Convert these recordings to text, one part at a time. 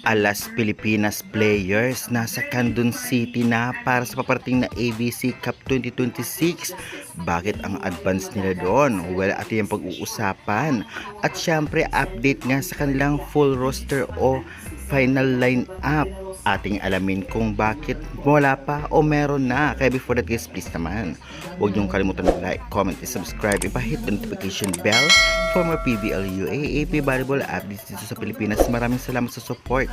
Alas Pilipinas players nasa Candon City na para sa paparating na ABC Cup 2026. Bakit ang advance nila doon? Well, at yung pag-uusapan. At syempre, update nga sa kanilang full roster o final line-up. Ating alamin kung bakit wala pa o meron na. Kaya before that guys, please naman, huwag niyong kalimutan mag-like, comment, and subscribe. Ipa-hit the notification bell for more PBL UAAP volleyball updates dito sa Pilipinas. Maraming salamat sa support.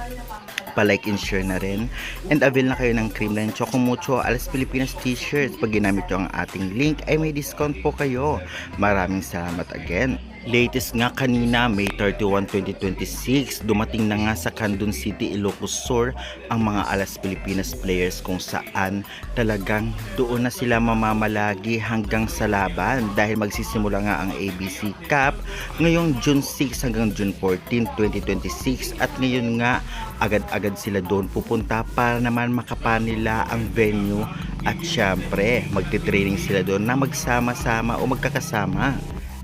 Pa-like and share na rin. And avail na kayo ng Creamline Choco Mucho Alas Pilipinas t-shirts. Pag ginamit nyo ang ating link ay may discount po kayo. Maraming salamat again. Latest nga kanina, May 31, 2026, dumating na nga sa Candon City, Ilocos Sur ang mga Alas Pilipinas players kung saan talagang doon na sila mamamalagi hanggang sa laban dahil magsisimula nga ang ABC Cup ngayong June 6 hanggang June 14, 2026 at ngayon nga agad-agad sila doon pupunta para naman makapanila ang venue at syempre magte-training sila doon na magsama-sama o magkakasama.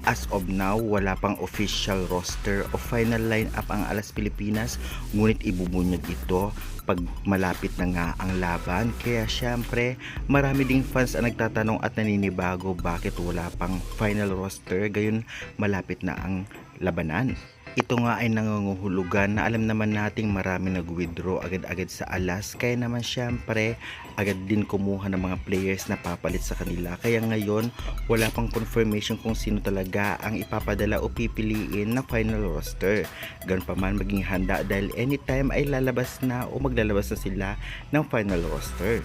As of now, wala pang official roster o final lineup ang Alas Pilipinas, ngunit ibubunyag ito pag malapit na nga ang laban. Kaya syempre, marami ding fans ang nagtatanong at naninibago bakit wala pang final roster gayon malapit na ang labanan. Ito nga ay nangunguhulugan na alam naman nating marami nag-withdraw agad-agad sa Alas, kaya naman syempre agad din kumuha ng mga players na papalit sa kanila. Kaya ngayon wala pang confirmation kung sino talaga ang ipapadala o pipiliin na final roster. Ganun pa man maging handa dahil anytime ay lalabas na o maglalabas na sila ng final roster.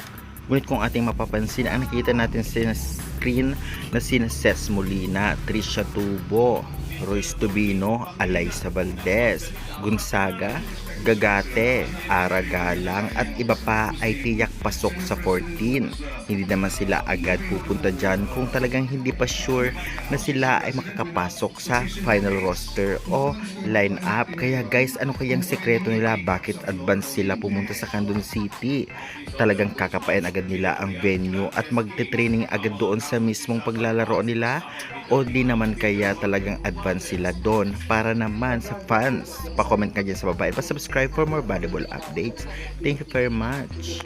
Ngunit kung ating mapapansin, ang nakita natin sa screen na sina Cez Molina, Trisha Tubo, Royce Tubino, Alaysa Valdez, Gonzaga, Gagate, Ara Galang at iba pa ay tiyak pasok sa 14. Hindi naman sila agad pupunta dyan kung talagang hindi pa sure na sila ay makakapasok sa final roster o line-up. Kaya guys, ano kayang sekreto nila? Bakit advance sila pumunta sa Candon City? Talagang kakapain agad nila ang venue at magte-training agad doon sa mismong paglalaro nila? O di naman kaya talagang advance sila doon para naman sa fans? Pa-comment ka dyan sa baba at pa-subscribe for more valuable updates. Thank you very much.